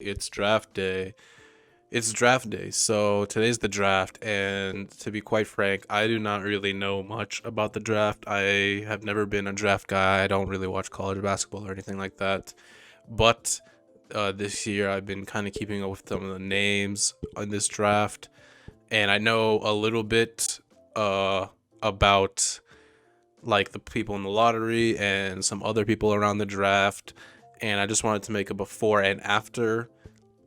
It's draft day. It's draft day. So today's the draft, and to be quite frank, I do not really know much about the draft. I have never been a draft guy. I don't really watch college basketball or anything like that. But this year, I've been kind of keeping up with some of the names on this draft, and I know a little bit about like the people in the lottery and some other people around the draft. And I just wanted to make a before and after,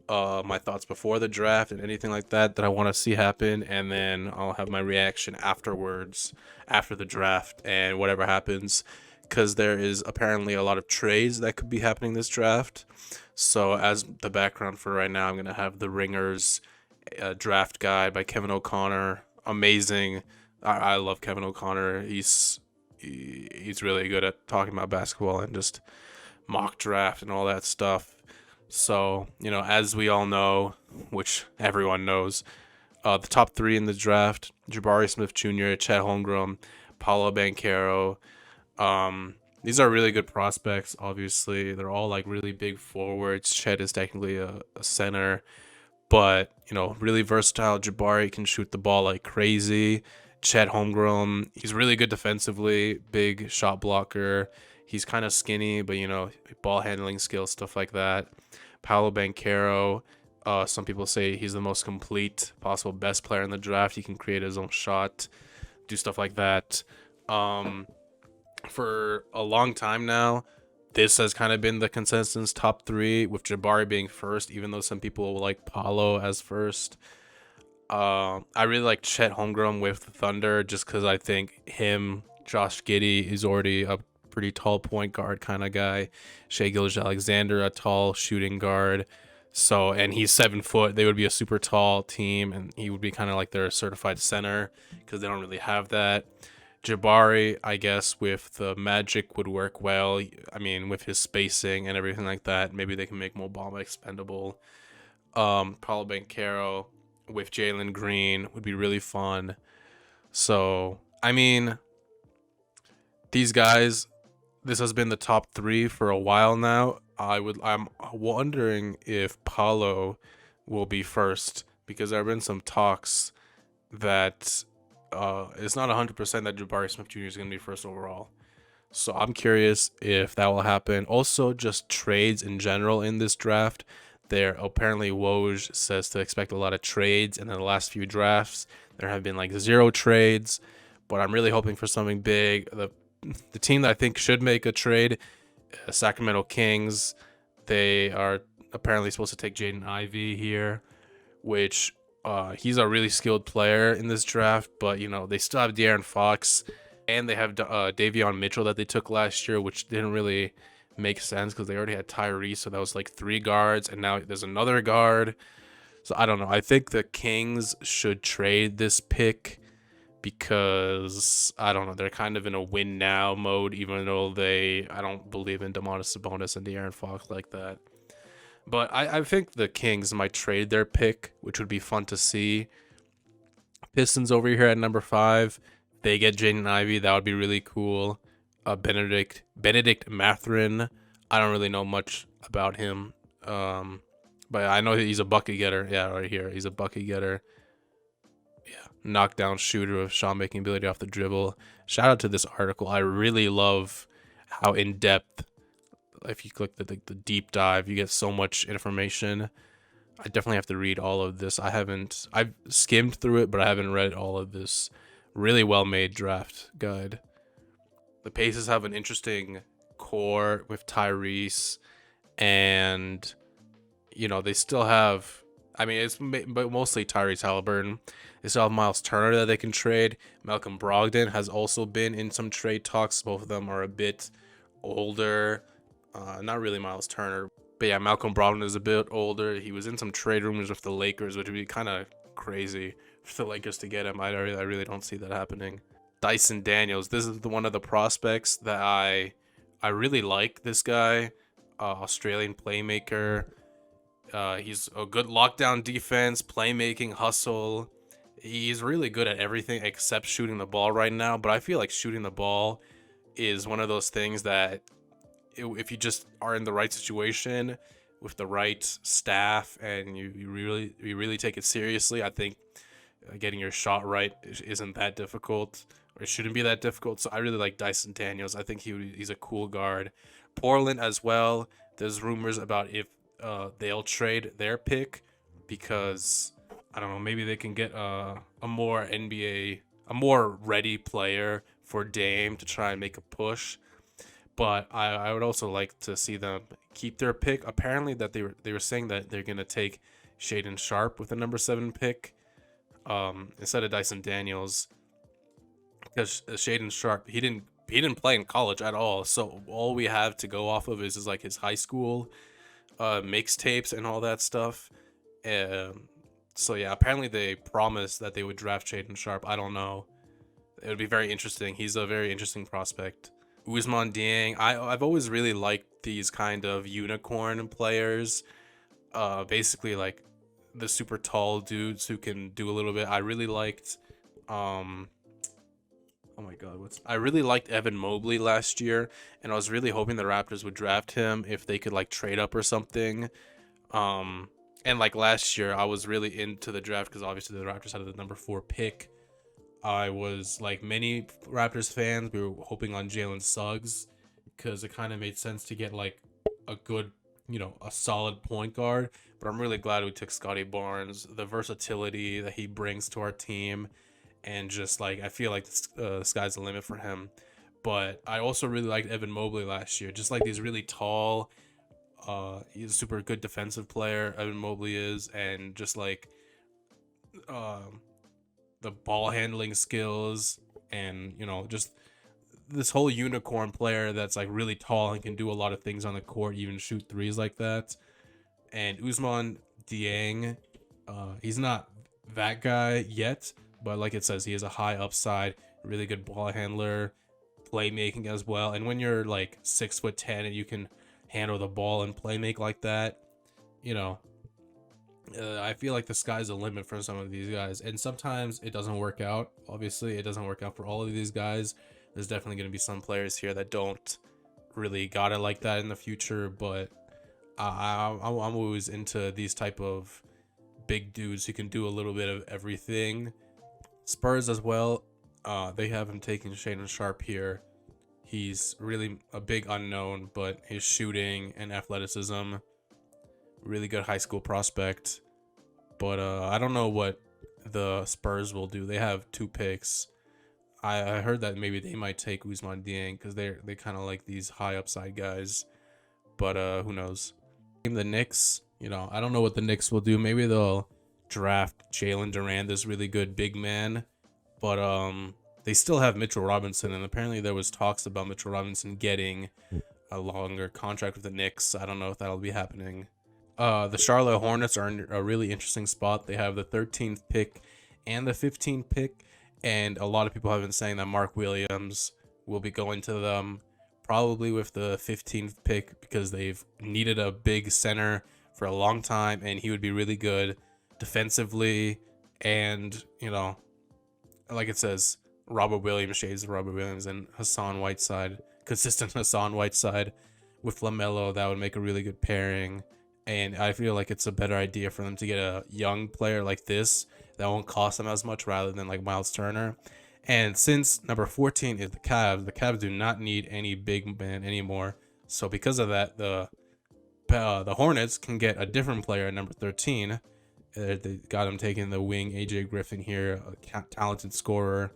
my thoughts before the draft and anything like that I want to see happen, and then I'll have my reaction afterwards, after the draft and whatever happens, because there is apparently a lot of trades that could be happening this draft. So as the background for right now, I'm gonna have the Ringers draft guide by Kevin O'Connor. Amazing. I love Kevin O'Connor. He's really good at talking about basketball and just mock draft and all that stuff. So, as we all know, which everyone knows, the top three in the draft: Jabari Smith Jr., Chet Holmgren, Paolo Banchero. These are really good prospects, obviously. They're all like really big forwards. Chet is technically a center, but, really versatile. Jabari can shoot the ball like crazy. Chet Holmgren, he's really good defensively, big shot blocker. He's kind of skinny, but, ball handling skills, stuff like that. Paolo Banchero, some people say he's the most complete, possible best player in the draft. He can create his own shot, do stuff like that. For a long time now, this has kind of been the consensus top three, with Jabari being first, even though some people will like Paolo as first. I really like Chet Holmgren with the Thunder, just because I think him, Josh Giddey is already a pretty tall point guard kind of guy. Shea Gilgeous-Alexander, a tall shooting guard. So, and he's 7 foot. They would be a super tall team, and he would be kind of like their certified center, because they don't really have that. Jabari, I guess, with the Magic would work well. I mean, with his spacing and everything like that, maybe they can make Mo Bamba expendable. Paulo Banchero with Jalen Green would be really fun. So, I mean, these guys, this has been the top three for a while now. I'm wondering if Paulo will be first, because there have been some talks that it's not 100% that Jabari Smith Jr. is going to be first overall. So I'm curious if that will happen. Also, just trades in general in this draft. There apparently Woj says to expect a lot of trades, and in the last few drafts there have been like zero trades. But I'm really hoping for something big. The team that I think should make a trade, Sacramento Kings. They are apparently supposed to take Jaden Ivey here, which he's a really skilled player in this draft. But they still have De'Aaron Fox, and they have Davion Mitchell that they took last year, which didn't really make sense because they already had Tyrese, so that was like three guards, and now there's another guard. So I don't know. I think the Kings should trade this pick, because I don't know, they're kind of in a win now mode, even though I don't believe in Domantas Sabonis and De'Aaron Fox like that. But I think the Kings might trade their pick, which would be fun to see. Pistons over here at number 5. They get Jaden Ivey. That would be really cool. Benedict Mathurin. I don't really know much about him. But I know he's a bucket getter. Yeah, right here. He's a bucket getter. Yeah, knockdown shooter with shot making ability off the dribble. Shout out to this article. I really love how in depth. If you click the deep dive, you get so much information. I definitely have to read all of this. I've skimmed through it, but I haven't read all of this. Really well made draft guide. The Pacers have an interesting core with Tyrese, and they still have. I mean, but mostly Tyrese Halliburton. They still have Miles Turner that they can trade. Malcolm Brogdon has also been in some trade talks. Both of them are a bit older. Not really Miles Turner, but yeah, Malcolm Brogdon is a bit older. He was in some trade rumors with the Lakers, which would be kind of crazy for the Lakers to get him. I really don't see that happening. Dyson Daniels, this is one of the prospects that I really like. This guy, Australian playmaker. He's a good lockdown defense, playmaking, hustle. He's really good at everything except shooting the ball right now. But I feel like shooting the ball is one of those things that if you just are in the right situation, with the right staff and you really take it seriously, I think getting your shot right isn't that difficult, or it shouldn't be that difficult. So I really like Dyson Daniels. I think he's a cool guard. Portland as well. There's rumors about if they'll trade their pick because I don't know, maybe they can get a more NBA, a more ready player for Dame to try and make a push. But I would also like to see them keep their pick. Apparently that they were saying that they're gonna take Shaden Sharp with the number 7 pick, instead of Dyson Daniels, because Shaden Sharp he didn't play in college at all. So all we have to go off of is like his high school mixtapes and all that stuff. So yeah, apparently they promised that they would draft Shaden Sharp. I don't know. It would be very interesting. He's a very interesting prospect. Ousmane Dieng. I've always really liked these kind of unicorn players. Basically like the super tall dudes who can do a little bit. I really liked oh my god, I really liked Evan Mobley last year, and I was really hoping the Raptors would draft him if they could like trade up or something. And like last year I was really into the draft because obviously the Raptors had the number 4 pick. I was like many Raptors fans, we were hoping on Jalen Suggs because it kind of made sense to get like a good, a solid point guard. But I'm really glad we took Scotty Barnes, the versatility that he brings to our team, and just like I feel like the sky's the limit for him. But I also really liked Evan Mobley last year, just like these really tall. He's a super good defensive player, Evan Mobley is, and just like the ball handling skills, and just this whole unicorn player that's like really tall and can do a lot of things on the court, even shoot threes like that. And Ousmane Dieng, he's not that guy yet, but like it says, he has a high upside, really good ball handler, playmaking as well. And when you're like 6'10" and you can handle the ball and play make like that, I feel like the sky's the limit for some of these guys. And sometimes it doesn't work out. Obviously, it doesn't work out for all of these guys. There's definitely going to be some players here that don't really got it like that in the future. But I'm always into these type of big dudes who can do a little bit of everything. Spurs as well. They have him taking Shaden Sharp here. He's really a big unknown, but his shooting and athleticism, really good high school prospect. But I don't know what the Spurs will do. They have 2 picks. I heard that maybe they might take Ousmane Dieng because they kind of like these high upside guys. But who knows? The Knicks, I don't know what the Knicks will do. Maybe they'll draft Jalen Duran, this really good big man. But they still have Mitchell Robinson, and apparently there was talks about Mitchell Robinson getting a longer contract with the Knicks. I don't know if that'll be happening. The Charlotte Hornets are in a really interesting spot. They have the 13th pick and the 15th pick, and a lot of people have been saying that Mark Williams will be going to them, probably with the 15th pick, because they've needed a big center for a long time, and he would be really good defensively. And like it says, Robert Williams, shades of Robert Williams, and Hassan Whiteside, consistent Hassan Whiteside with LaMelo. That would make a really good pairing. And I feel like it's a better idea for them to get a young player like this that won't cost them as much, rather than like Miles Turner. And since number 14 is the Cavs do not need any big man anymore. So because of that, the Hornets can get a different player at number 13. They got him taking the wing, AJ Griffin here, a talented scorer.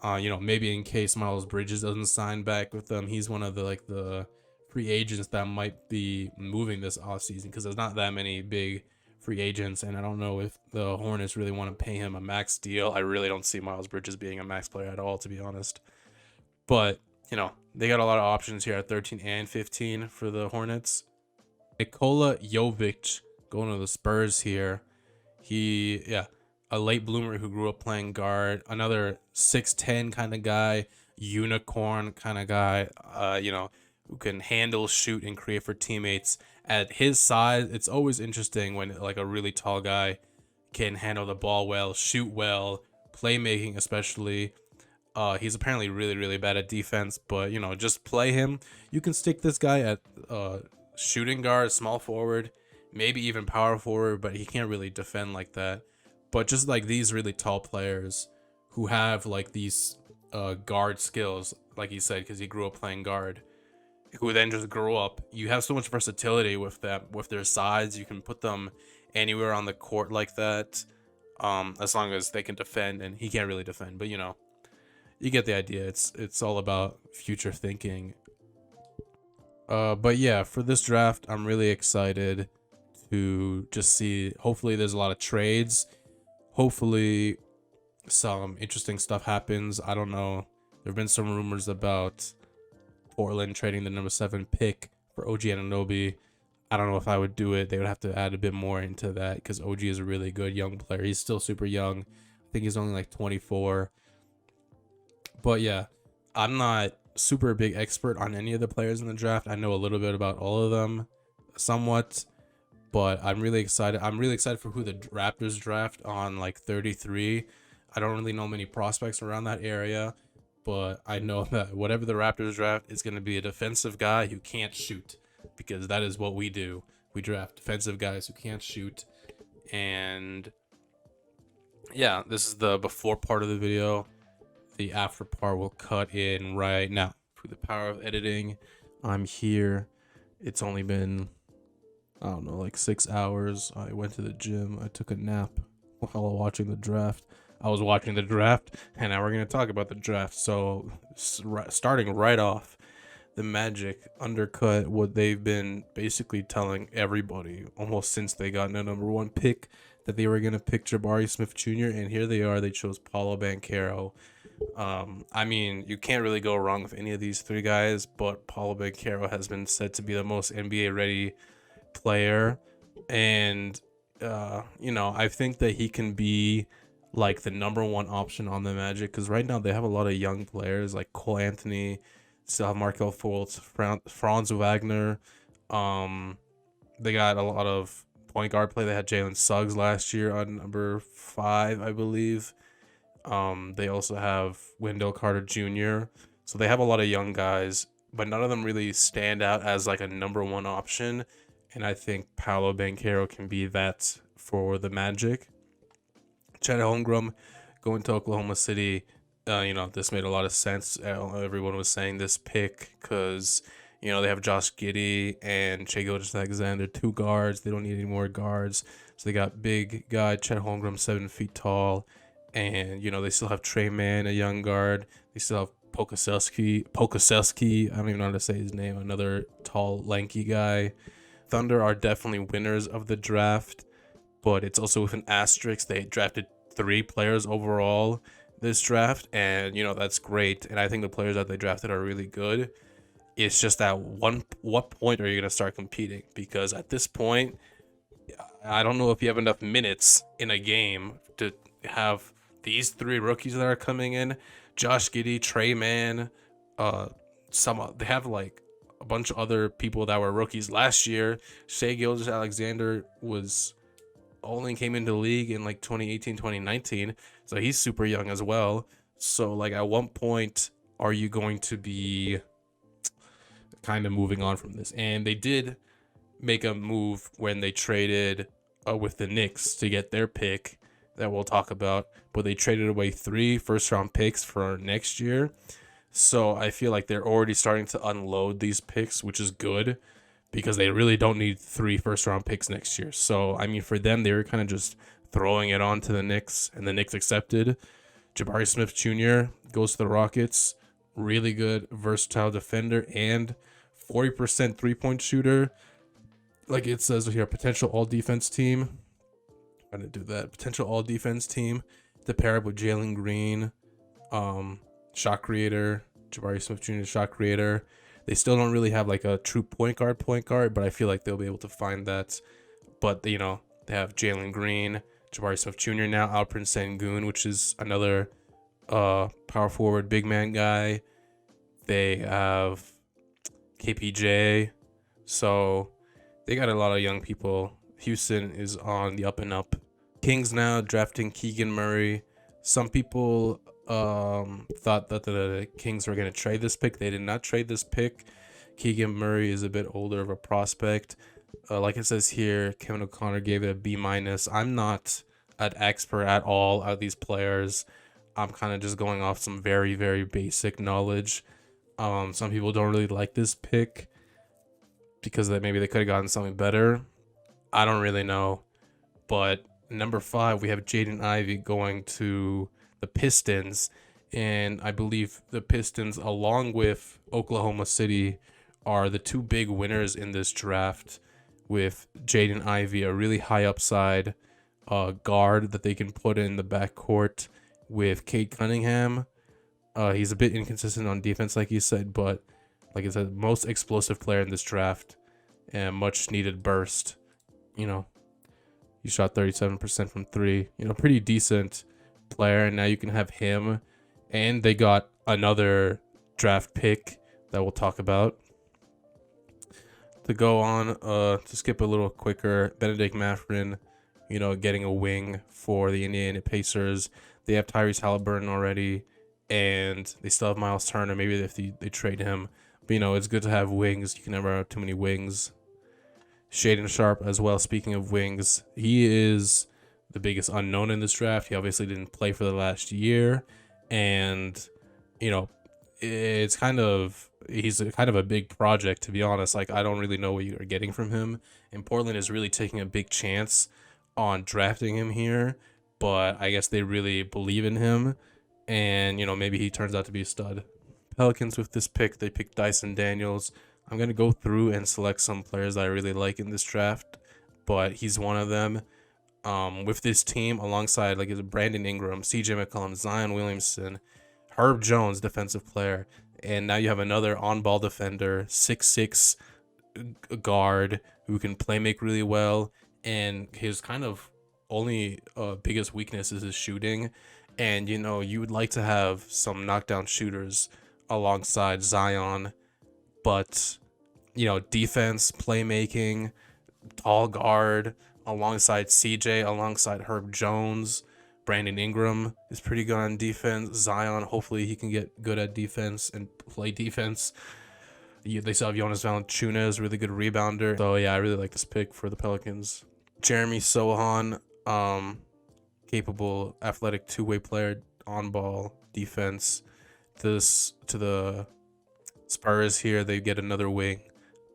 Maybe in case Miles Bridges doesn't sign back with them, he's one of the free agents that might be moving this offseason, because there's not that many big free agents, and I don't know if the Hornets really want to pay him a max deal. I really don't see Miles Bridges being a max player at all, to be honest. But, they got a lot of options here at 13 and 15 for the Hornets. Nikola Jovic going to the Spurs here. A late bloomer who grew up playing guard, another 6'10" kind of guy, unicorn kind of guy, who can handle, shoot, and create for teammates. At his size, it's always interesting when like a really tall guy can handle the ball well, shoot well, playmaking especially. He's apparently really, really bad at defense, but just play him. You can stick this guy at shooting guard, small forward, maybe even power forward, but he can't really defend like that. But just like these really tall players who have like these guard skills, like he said, because he grew up playing guard, who then just grow up. You have so much versatility with them, with their size. You can put them anywhere on the court like that, as long as they can defend. And he can't really defend, but you get the idea. It's all about future thinking. But yeah, for this draft, I'm really excited to just see. Hopefully, there's a lot of trades. Hopefully, some interesting stuff happens. I don't know. There have been some rumors about Portland trading the number 7 pick for OG Anunoby. I don't know if I would do it. They would have to add a bit more into that because OG is a really good young player. He's still super young. I think he's only like 24. But yeah, I'm not super big expert on any of the players in the draft. I know a little bit about all of them, somewhat, but I'm really excited. I'm really excited for who the Raptors draft on like 33. I don't really know many prospects around that area, but I know that whatever the Raptors draft is going to be a defensive guy who can't shoot, because that is what we do. We draft defensive guys who can't shoot. And yeah, this is the before part of the video. The after part will cut in right now. Through the power of editing, I'm here. It's only been, I don't know, like 6 hours. I went to the gym. I took a nap while watching the draft. I was watching the draft, and now we're going to talk about the draft. So, starting right off, the Magic undercut what they've been basically telling everybody almost since they got the number 1 pick, that they were going to pick Jabari Smith Jr., and here they are. They chose Paolo Banchero. I mean, you can't really go wrong with any of these 3 guys, but Paolo Banchero has been said to be the most NBA ready player, and I think that he can be like the number 1 option on the Magic, because right now they have a lot of young players like Cole Anthony, still have Markelle Fultz, Franz Wagner. They got a lot of point guard play. They had Jalen Suggs last year on number 5, I believe. They also have Wendell Carter Jr. So they have a lot of young guys, but none of them really stand out as like a number 1 option. And I think Paolo Banchero can be that for the Magic. Chet Holmgren going to Oklahoma City. This made a lot of sense. Everyone was saying this pick because, they have Josh Giddey and Shai Gilgeous-Alexander, 2 guards. They don't need any more guards. So they got big guy Chet Holmgren, 7 feet tall. And, they still have Trey Mann, a young guard. They still have Pokusevski. I don't even know how to say his name. Another tall, lanky guy. Thunder are definitely winners of the draft, but it's also with an asterisk. They drafted 3 players overall this draft, and that's great. And I think the players that they drafted are really good. It's just at what point are you gonna start competing? Because at this point, I don't know if you have enough minutes in a game to have these 3 rookies that are coming in: Josh Giddey, Trey Mann. They have like a bunch of other people that were rookies last year. Shai Gilgeous-Alexander only came into the league in like 2018, 2019. So he's super young as well. So like at one point are you going to be kind of moving on from this? And they did make a move when they traded with the Knicks to get their pick that we'll talk about. But they traded away 3 first-round picks for next year. So I feel like they're already starting to unload these picks, which is good, because they really don't need 3 first-round picks next year. So, I mean, for them, they were kind of just throwing it on to the Knicks, and the Knicks accepted. Jabari Smith Jr. goes to the Rockets. Really good, versatile defender, and 40% three-point shooter. Like it says here, potential all-defense team. I'm going to do that. Potential all-defense team to pair up with Jalen Green, shot creator, Jabari Smith Jr. shot creator. They still don't really have like a true point guard, but I feel like they'll be able to find that. But they have Jalen Green, Jabari Smith Jr. now, Alperen Sengun, which is another power forward, big man guy. They have KPJ. So they got a lot of young people. Houston is on the up and up. Kings now drafting Keegan Murray. Some people thought that the Kings were going to trade this pick. They did not trade this pick. Keegan Murray is a bit older of a prospect. Like it says here, Kevin O'Connor gave it a B minus. I'm not an expert at all at these players. I'm kind of just going off some very, very basic knowledge. Some people don't really like this pick because maybe they could have gotten something better. I don't really know. But number 5, we have Jaden Ivey going to the Pistons. And I believe the Pistons, along with Oklahoma City, are the 2 big winners in this draft, with Jaden Ivey, a really high upside guard that they can put in the backcourt with Cade Cunningham. He's a bit inconsistent on defense, like you said, but like I said, most explosive player in this draft and much needed burst. You know, he shot 37% from 3. You know, pretty decent player. And now you can have him. And they got another draft pick that we'll talk about. To go on, to skip a little quicker, Benedict Mathurin, you know, getting a wing for the Indiana Pacers. They have Tyrese Halliburton already, and they still have Miles Turner. Maybe if they trade him. But, you know, it's good to have wings. You can never have too many wings. Shaden Sharp as well, speaking of wings. He is the biggest unknown in this draft. He obviously didn't play for the last year. And, you know, he's kind of a big project, to be honest. Like, I don't really know what you're getting from him. And Portland is really taking a big chance on drafting him here. But I guess they really believe in him. And, you know, maybe he turns out to be a stud. Pelicans with this pick, they picked Dyson Daniels. I'm going to go through and select some players that I really like in this draft. But he's one of them. With this team, alongside like Brandon Ingram, CJ McCollum, Zion Williamson, Herb Jones, defensive player, and now you have another on-ball defender, 6'6" guard who can play make really well, and his kind of only biggest weakness is his shooting. And you know, you would like to have some knockdown shooters alongside Zion, but you know, defense, playmaking, tall guard alongside CJ, alongside Herb Jones. Brandon Ingram is pretty good on defense. Zion, hopefully he can get good at defense and play defense. They still have Jonas Valanciunas, really good rebounder. So yeah, I really like this pick for the Pelicans. Jeremy Sohan, capable, athletic, two-way player, on-ball defense. To the Spurs here, they get another wing.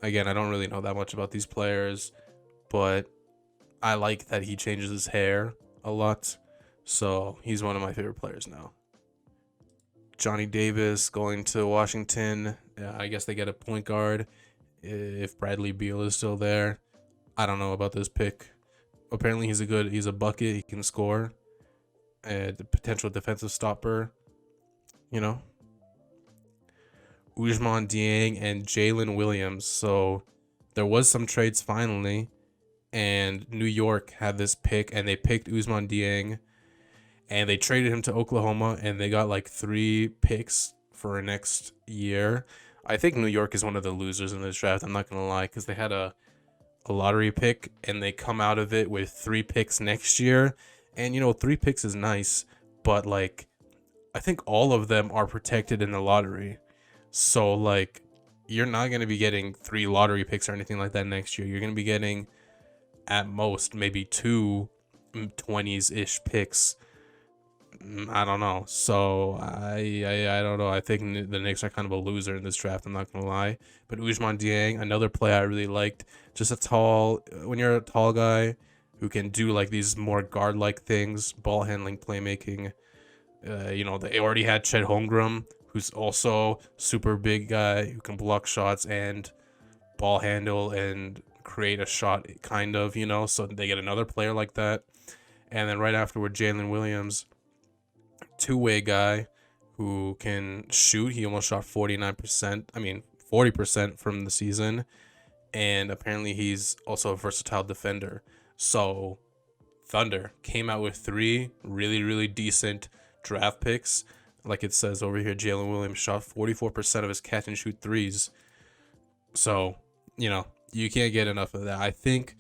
Again, I don't really know that much about these players, but I like that he changes his hair a lot. So he's one of my favorite players now. Johnny Davis going to Washington. I guess they get a point guard if Bradley Beal is still there. I don't know about this pick. Apparently he's a bucket. He can score. The potential defensive stopper. You know. Ousmane Dieng and Jalen Williams. So there was some trades finally. And New York had this pick. And they picked Ousmane Dieng. And they traded him to Oklahoma. And they got like 3 picks for next year. I think New York is one of the losers in this draft. I'm not going to lie. Because they had a lottery pick. And they come out of it with 3 picks next year. And, you know, 3 picks is nice. But, like, I think all of them are protected in the lottery. So, like, you're not going to be getting 3 lottery picks or anything like that next year. You're going to be getting, at most, maybe 2 20s-ish picks. I don't know. So, I don't know. I think the Knicks are kind of a loser in this draft. I'm not going to lie. But Ousmane Dieng, another player I really liked. Just when you're a tall guy who can do, like, these more guard-like things, ball handling, playmaking. You know, they already had Chet Holmgren, who's also super big guy who can block shots and ball handle and create a shot, kind of, you know. So they get another player like that. And then right afterward, Jalen Williams, two-way guy who can shoot. He almost shot 40% from the season. And apparently he's also a versatile defender. So Thunder came out with 3 really, really decent draft picks. Like it says over here, Jalen Williams shot 44% of his catch and shoot threes. So, you know, you can't get enough of that. I think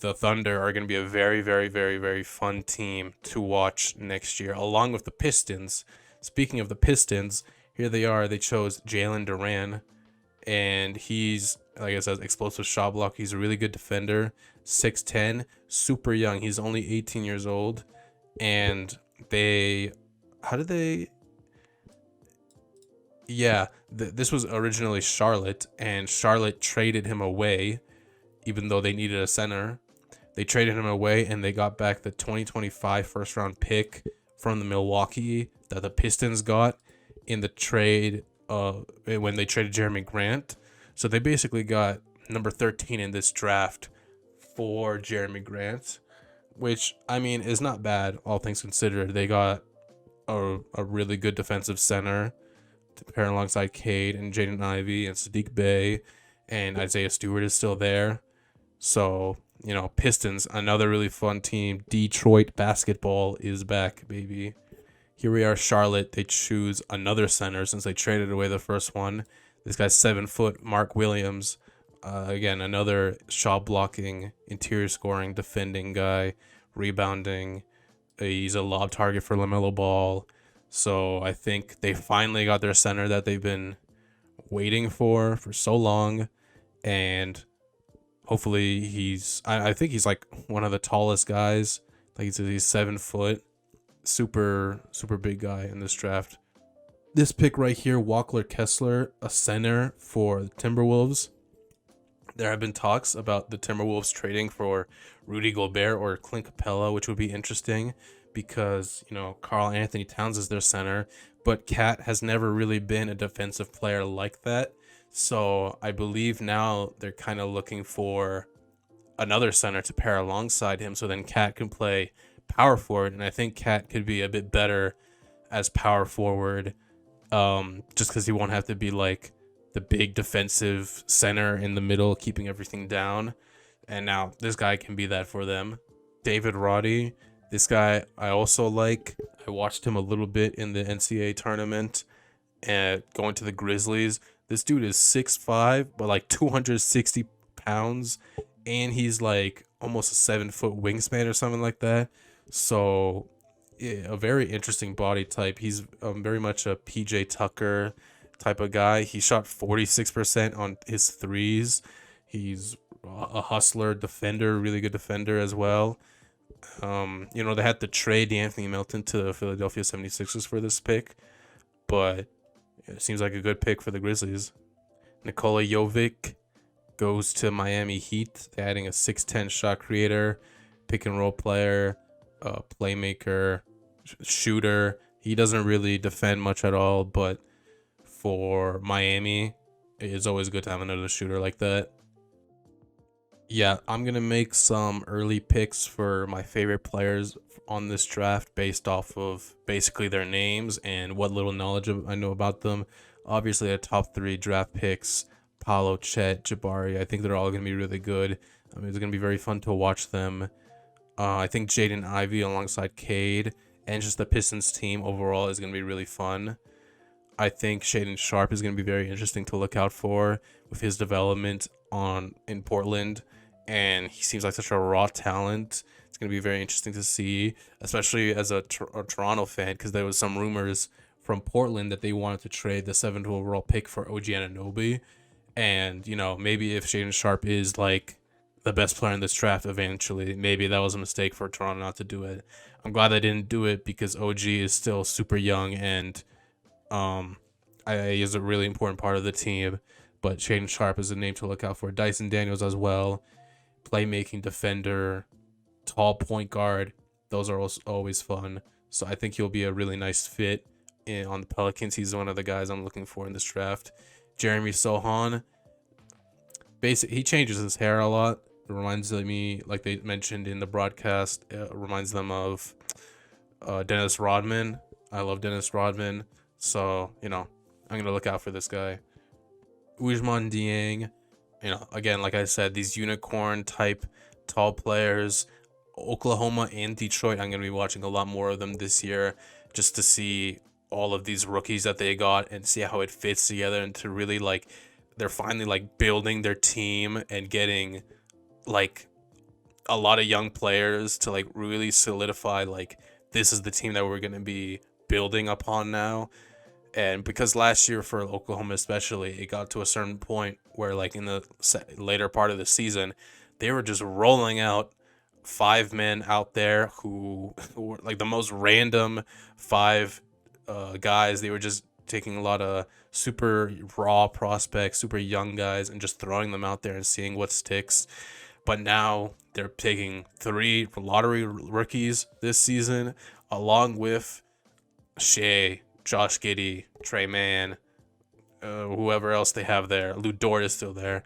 the Thunder are going to be a very, very, very, very fun team to watch next year, along with the Pistons. Speaking of the Pistons, here they are. They chose Jalen Duran, and he's, like I said, explosive shot block. He's a really good defender. 6'10", super young. He's only 18 years old, and they, how did they? Yeah, this was originally Charlotte, and Charlotte traded him away, even though they needed a center. They traded him away, and they got back the 2025 first round pick from the Milwaukee that the Pistons got in the trade when they traded Jeremy Grant. So they basically got number 13 in this draft for Jeremy Grant, which, I mean, is not bad, all things considered. They got a really good defensive center to pair alongside Cade and Jaden Ivey and Sadiq Bey, and Isaiah Stewart is still there. So, Pistons, another really fun team. Detroit basketball is back, baby. Here we are, Charlotte. They choose another center since they traded away the first one. This guy's 7 foot, Mark Williams. Again, another shot blocking, interior scoring, defending guy, rebounding. He's a lob target for LaMelo Ball. So I think they finally got their center that they've been waiting for so long. And hopefully I think he's like one of the tallest guys. Like he's 7 foot. Super, super big guy in this draft. This pick right here, Walker Kessler, a center for the Timberwolves. There have been talks about the Timberwolves trading for Rudy Gobert or Clint Capella, which would be interesting because, Karl Anthony Towns is their center, but Cat has never really been a defensive player like that. So I believe now they're kind of looking for another center to pair alongside him so then Cat can play power forward. And I think Cat could be a bit better as power forward just because he won't have to be like the big defensive center in the middle, keeping everything down. And now this guy can be that for them. David Roddy, this guy I also like. I watched him a little bit in the NCAA tournament and going to the Grizzlies. This dude is 6'5", but like 260 pounds, and he's like almost a 7 foot wingspan or something like that. So yeah, a very interesting body type. He's very much a PJ Tucker type of guy. He shot 46% on his threes. He's a hustler, defender, really good defender as well. They had to trade Anthony Melton to the Philadelphia 76ers for this pick, but it seems like a good pick for the Grizzlies. Nikola Jovic goes to Miami Heat. They're adding a 6'10" shot creator, pick and roll player, playmaker, shooter. He doesn't really defend much at all, but for Miami, it's always good to have another shooter like that. Yeah, I'm going to make some early picks for my favorite players on this draft based off of basically their names and what little knowledge I know about them. Obviously, the top 3 draft picks, Paolo, Chet, Jabari, I think they're all going to be really good. I mean, it's going to be very fun to watch them. I think Jaden Ivey alongside Cade and just the Pistons team overall is going to be really fun. I think Shaedon Sharpe is going to be very interesting to look out for with his development in Portland, and he seems like such a raw talent. It's going to be very interesting to see, especially as a Toronto fan, because there was some rumors from Portland that they wanted to trade the 7th overall pick for OG Anunoby, and maybe if Shaedon Sharpe is like the best player in this draft eventually, maybe that was a mistake for Toronto not to do it. I'm glad they didn't do it because OG is still super young and he is a really important part of the team. But Shaedon Sharpe is a name to look out for. Dyson Daniels as well, playmaking defender, tall point guard. Those are also always fun. So I think he'll be a really nice fit on the Pelicans. He's one of the guys I'm looking for in this draft. Jeremy Sohan, he changes his hair a lot. It reminds me, like they mentioned in the broadcast, it reminds them of Dennis Rodman. I love Dennis Rodman. So, I'm going to look out for this guy. Ousmane Dieng, again, like I said, these unicorn type tall players, Oklahoma and Detroit, I'm going to be watching a lot more of them this year just to see all of these rookies that they got and see how it fits together and to really they're finally building their team and getting a lot of young players to really solidify this is the team that we're going to be building upon now. And because last year for Oklahoma especially, it got to a certain point where like in the later part of the season, they were just rolling out 5 men out there who were like the most random 5 guys. They were just taking a lot of super raw prospects, super young guys, and just throwing them out there and seeing what sticks. But now they're taking 3 lottery rookies this season, along with Shea, Josh Giddey, Trey Mann, whoever else they have there. Ludort is still there.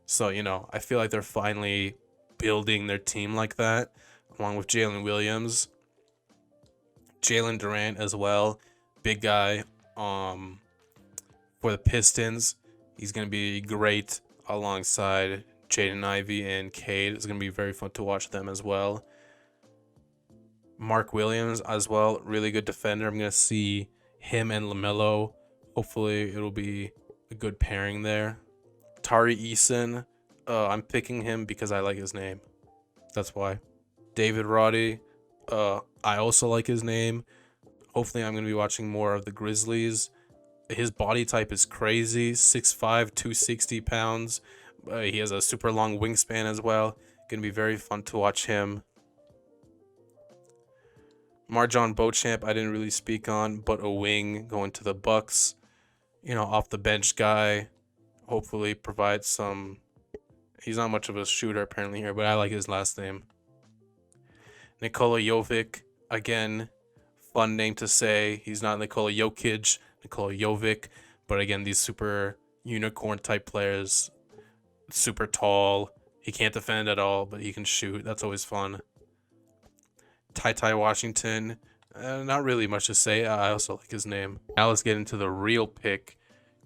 So, I feel like they're finally building their team like that, along with Jalen Williams, Jalen Durant as well. Big guy for the Pistons. He's going to be great alongside Jaden Ivey and Cade. It's going to be very fun to watch them as well. Mark Williams as well, really good defender. I'm going to see him and LaMelo. Hopefully it'll be a good pairing there. Tari Eason, I'm picking him because I like his name. That's why. David Roddy, I also like his name. Hopefully I'm going to be watching more of the Grizzlies. His body type is crazy, 6'5", 260 pounds. He has a super long wingspan as well. Going to be very fun to watch him. Marjon Beauchamp, I didn't really speak on, but a wing going to the Bucks. Off the bench guy. Hopefully provide some. He's not much of a shooter apparently here, but I like his last name. Nikola Jovic, again, fun name to say. He's not Nikola Jokic, Nikola Jovic, but again, these super unicorn type players, super tall. He can't defend at all, but he can shoot. That's always fun. Ty Washington, not really much to say. I also like his name. Now let's get into the real pick.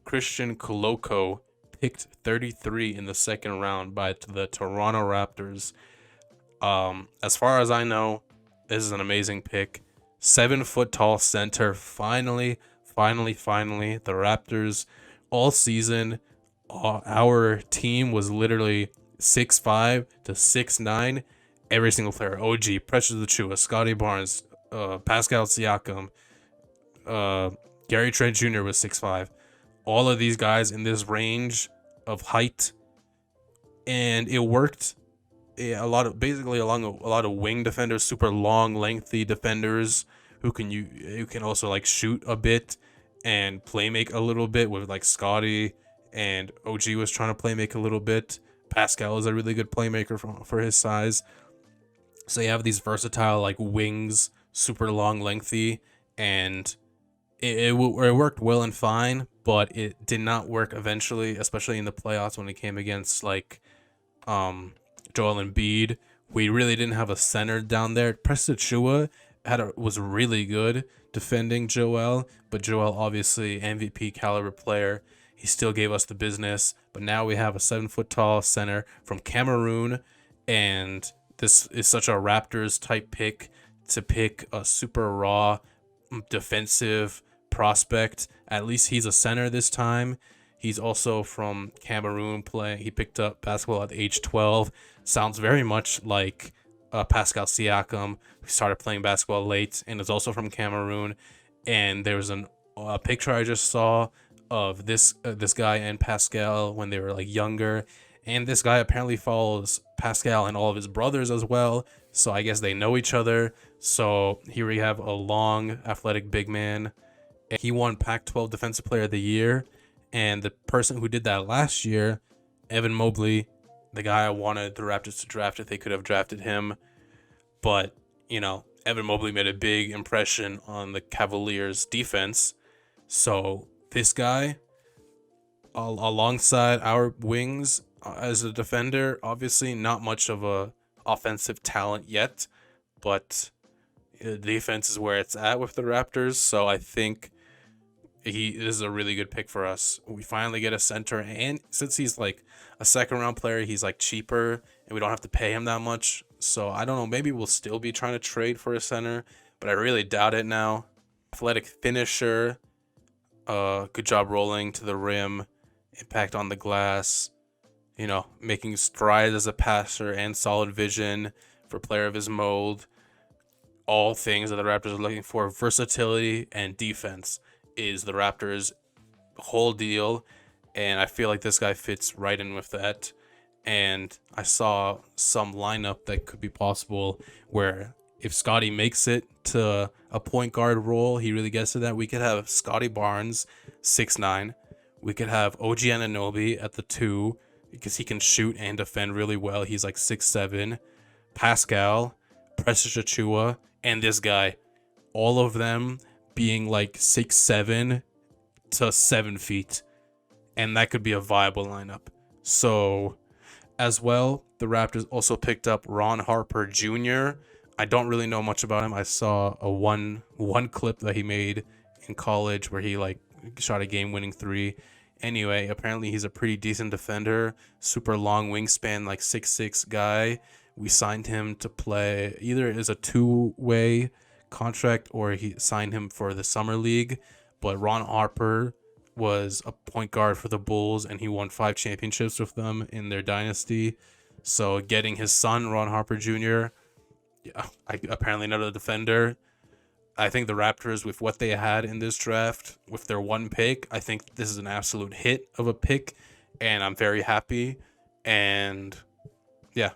Christian Koloko, picked 33 in the second round by the Toronto Raptors. As far as I know, this is an amazing pick. 7-foot tall center. Finally, the Raptors all season. Our team was literally 6'5" to 6'9". Every single player. OG, Precious Achiuwa, Scotty Barnes, Pascal Siakam, Gary Trent Jr. was 6'5". All of these guys in this range of height, and it worked. A lot of wing defenders, super long, lengthy defenders who can also like shoot a bit and play make a little bit with like Scotty, and OG was trying to play make a little bit. Pascal is a really good playmaker for his size. So you have these versatile like wings, super long, lengthy, and it worked well and fine, but it did not work eventually, especially in the playoffs when it came against like Joel Embiid. We really didn't have a center down there. Precious Achiuwa was really good defending Joel, but Joel obviously MVP caliber player. He still gave us the business, but now we have a 7-foot tall center from Cameroon, and this is such a Raptors type pick to pick a super raw defensive prospect. At least he's a center this time. He's also from Cameroon He picked up basketball at age 12. Sounds very much like Pascal Siakam, who started playing basketball late and is also from Cameroon. And there was a picture I just saw of this guy and Pascal when they were like younger. And this guy apparently follows Pascal and all of his brothers as well. So I guess they know each other. So here we have a long, athletic big man. He won Pac-12 Defensive Player of the Year. And the person who did that last year, Evan Mobley, the guy I wanted the Raptors to draft if they could have drafted him. But, Evan Mobley made a big impression on the Cavaliers defense. So this guy, alongside our wings, as a defender, obviously not much of a offensive talent yet, but the defense is where it's at with the Raptors. So I think he is a really good pick for us. We finally get a center, and since he's like a second round player, he's like cheaper, and we don't have to pay him that much. So I don't know. Maybe we'll still be trying to trade for a center, but I really doubt it now. Athletic finisher, good job rolling to the rim, impact on the glass. Making strides as a passer and solid vision for a player of his mold. All things that the Raptors are looking for: versatility and defense. is the Raptors' whole deal, and I feel like this guy fits right in with that. And I saw some lineup that could be possible where if Scotty makes it to a point guard role, he really gets to that. We could have Scotty Barnes, 6'9". We could have OG Anunoby at the 2 because he can shoot and defend really well. He's like 6'7". Pascal, Precious Achua, and this guy. All of them being like 6'7" to 7 feet. And that could be a viable lineup. So, as well, the Raptors also picked up Ron Harper Jr. I don't really know much about him. I saw a one clip that he made in college where he like shot a game-winning 3. Anyway, apparently he's a pretty decent defender, super long wingspan, like 6'6" guy. We signed him to play either as a 2-way contract or he signed him for the summer league. But Ron Harper was a point guard for the Bulls, and he won 5 championships with them in their dynasty. So getting his son, Ron Harper Jr., apparently another defender. I think the Raptors, with what they had in this draft, with their 1 pick, I think this is an absolute hit of a pick, and I'm very happy. And yeah,